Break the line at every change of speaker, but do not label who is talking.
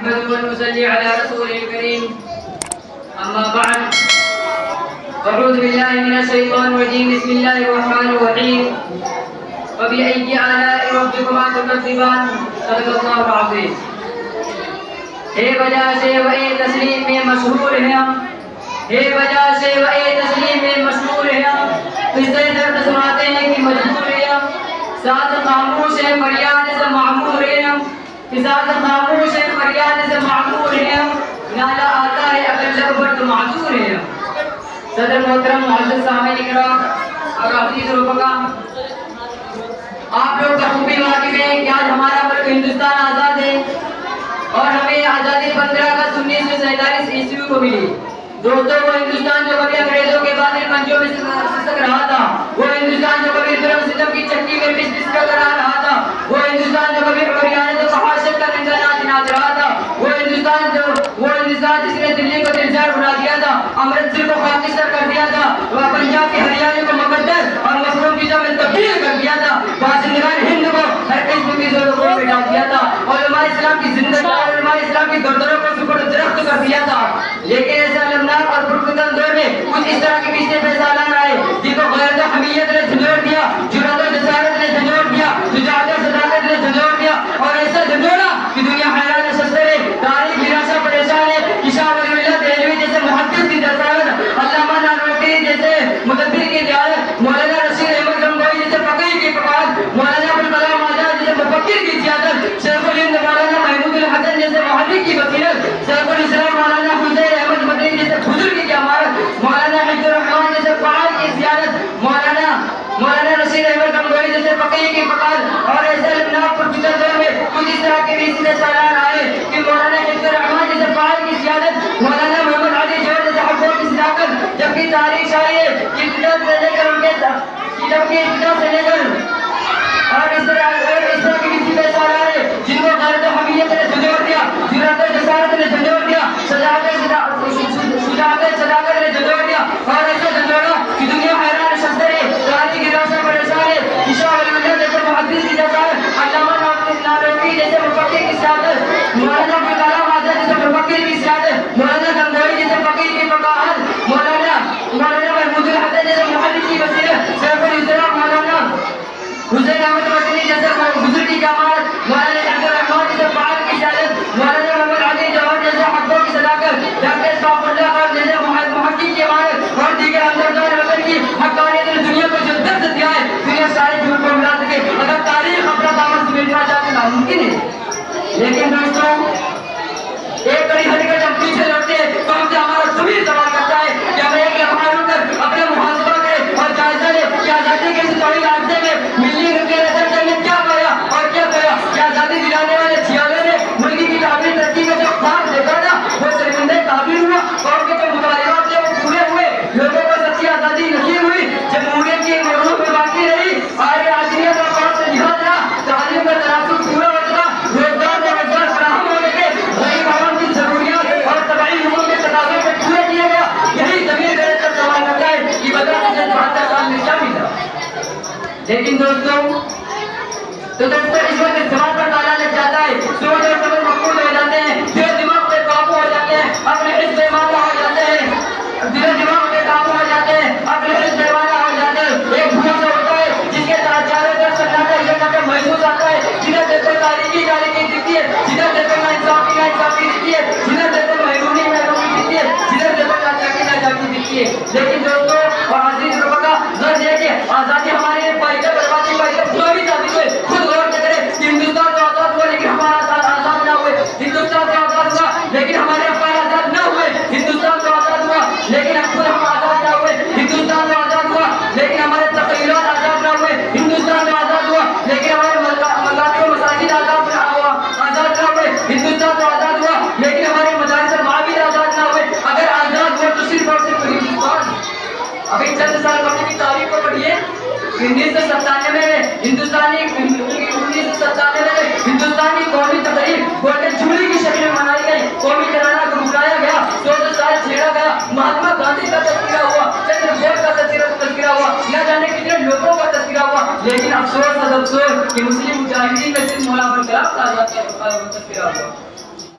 نحمده ونصلي على رسوله الكريم أما بعد أعوذ بالله من الشيطان الرجيم بسم الله الرحمن الرحيم وبأي آلاء ربكما تكذبان صدق الله العظيم. ہے وجہ سے وہ تسلیم میں مشہور ہے ہم، ہے وجہ سے وہ تسلیم میں مشہور ہے ہم، قصے درد سناتے ہیں کہ مجبور ہے ہم، ساتھ خاموش ہے فریاد سے معمور ہے ہم، ساتھ خاموش ہے فریاد سے معمور ہے ہم، نالا آتا ہے اگر لب پر تو معذور ہے ہم. صدر محترم معزز سامعین کرام اور عزیز رفقا، آپ لوگ بخوبی واقف ہیں کہ آج ہمارا ملک ہندوستان آزاد ہے اور ہمیں آزادی 15 اگست 1947 عیسوی کو ملی. دوستوں، وہ ہندوستان جو کبھی انگریزوں کے باطل پنجوں میں سسک رہا تھا، وہ ہندوستان جو کبھی ظلم ستم کی چکی میں پس پس کر رہا تھا، وہ ہندوستان جو کبھی عریانت و فحاشت کا ننگا ناچ ناچ رہا تھا، وہ ہندوستان جس نے دلی کو دلزار بنا دیا تھا، امرتسر کو خاکستر کر دیا تھا، وہ پنجاب کی ہریانے کو مقدس اور مسلم کی جب تبدیل کر دیا تھا، باشندگان ہند کو ہر قسم کی ضرورتوں میں ڈال دیا تھا، علماء اسلام کی زندگی اور علماء اسلام کی گردنوں کو سپرد درخت کر دیا تھا. لیکن ایسے المناک اور پرفتن دور میں کچھ اس طرح کے پیچھے فیصلان آئے جن کو غیرت و حمیت نے جھنجھوڑ دیا، جرأت و جسارت نے جھنجھوڑ دیا، شجاعت و صداقت نے جھنجھوڑ دیا اور ایسا جھنجھوڑا کہ دنیا حیران نشستہ ہے، تاریخ نراشا پریشان ہے. شاہ ولی اللہ دہلوی جیسے محدث کی جسارت، علامہ نانوتری جیسے مدبر کی دیانت، مولانا رشید احمد گنگوئی جیسے فقیہ کی فقاہت، مولانا ابوالکلام آزاد جیسے مفکر کی سیاست، شیخ الہند مولانا محمود الحسن جیسے محرک کی بصیرت، شیخ الاسلام مولانا حسین احمد مدنی جیسے بزرگ کی امارت، مولانا حفظ الرحمان جیسے فعال کی سیادت، مولانا رشید احمد گنگوئی جیسے فقیہ کی فقاہت اور ایسے المناک پرفتن دور میں کچھ اس طرح کے بھی سالان آئے کہ مولانا حفظ الرحمان جیسے فعال کی سیادت، مولانا محمد علی جوہر جیسے حقوں کی صداقت، جبکہ تاریخ شاہی ہے کہ ابتدا سے لے کر اور اس طرح کی بھی سالان ہے جن کو غیرت و حمیت نے جھنجھوڑ دیا، جرأت و جسارت نے جھنجھوڑ دیا، شجاعت صداقت نے جھنجھوڑ دیا اور ایسا جھنجھوڑا کہ دنیا حیران نشستہ ہے، تاریخ نراشا پریشان ہے. شاہ ولی اللہ جیسے محدث کی جسارت، علامہ نانوتری جیسے مفکر کی سیادت، مولانا ابوالکلام آزاد جیسے مفکر کی سیادت، مولانا گنگوئی جیسے فقیہ کی فقاہت، مولانا محمود الحسن جیسے محرک کی بصیرت، شیخ الاسلام مولانا حسین احمد مدنی جیسے بزرگ کی امارت، مولانا حفظ الرحمان جیسے فعال کی سیادت، مولانا محمد علی جوہر جیسے حقوں کی صداقت، ڈاکٹر صاحب اللہ خان جیسے محقق کی امارت اور دیگر اندردار وطن کی حقانیت نے دنیا کو جو درد دیا ہے، دنیا سارے جھوٹ کو ملا سکے. اگر تاریخ اپنا دامن سمیٹنا چاہتے ناممکن ہے. لیکن دوستوں، ایک بڑی ہٹ کر جب پیچھے لڑتے ہیں تو ہم سے ہمارا ضمیر سوال کرتا ہے کہ ہمیں ایک لمحہ رک کر اپنے محاسبہ کرے اور جائزہ لے کہ آزادی کے اس طویل عرصے میں ملی رضا نے کیا پایا اور کیا کیا. کہ آزادی دلانے والے چھیالے نے ملکی کی تعمیر ترقی میں جو خواب دیکھا تھا وہ شرمندہ تعبیر ہوا، اور کے جو مطالبات تھے وہ پورے ہوئے، لوگوں کو سچی آزادی نصیب ہوئی، جمہوریت کی مغلوب میں باقی رہی، آئے آدمیت اور قوم سے جہاد رہا، تعلیم کا تناسب پورا ہو چکا، روزگار فراہم ہونے کے غریب عوام کی ضروریات اور طبعی حقوق کے تقاضے کو پورا کیا گیا. یہی ضمیر میرے سب سوال کرتا ہے کہ بتا مجھے 72 سال میں کیا ملا. لیکن دوستوں اس وقت دماغ پر تالا لگ جاتا ہے، سوچ اور سمجھ مقبول ہو جاتے ہیں، دل دماغ پہ قابو ہو جاتے ہیں، اپنے حصے مالا ہو جاتے ہیں، دل دماغ پہ قابو ہو جاتے ہیں، اپنے حصے مالا ہو جاتے ہیں. ایک بھوسا ہوتا ہے جس کے چاروں طرف سناٹا یہ محسوس آتا ہے، جدھر دیکھو تاریخی دکھتی ہے، جدھر دیکھو ناانصافی دکھتی ہے، جدھر دیکھو محرومی دکھتی ہے، جدھر دیکھو ناچاکی دکھتی ہے. لیکن دوستوں اور عزیز رفقا، غرض یہ کہ آزادی ہمارے فائدہ بربادی فائدہ جو بھی ثابت ہوئے، خود غور کرے کہ ہندوستان تو آزاد ہوا لیکن ہمارا آزاد نہ ہوئے. ہندوستان تو آزاد ہوا لیکن ہمارے افغان آزاد نہ ہوئے. ہندوستان تو آزاد ہوا لیکن خود ہم آزاد نہ ہوئے. ہندوستان تو آزاد ہوا لیکن ہمارے تخیلات آزاد نہ ہوئے. ہندوستان تو آزاد ہوا لیکن ہمارے مذاہب و مساجد آزاد نہ ہوئے. ہندوستان تو آزاد ہوا لیکن ہمارے مدارس اور معابد آزاد نہ ہوئے. اگر آزاد ہوا تو صرف اور صرف ہندوستان. ابھی چند سال پہلے کی تاریخ کو پڑھیے. 1997 میں ہندوستانی قومی تقریب گولڈن جوبلی کی شکل میں منائی گئی. قومی ترانہ گنگنایا گیا، 200 سال چھیڑا گیا، مہاتما گاندھی کا تذکرہ ہوا، چندر بوس کا تذکرہ ہوا، نہ جانے کتنے لوگوں کا تذکرہ ہوا. لیکن افسوس کہ مسلم مجاہدین میں صرف مولانا ابوالکلام آزاد کا تذکرہ ہوا.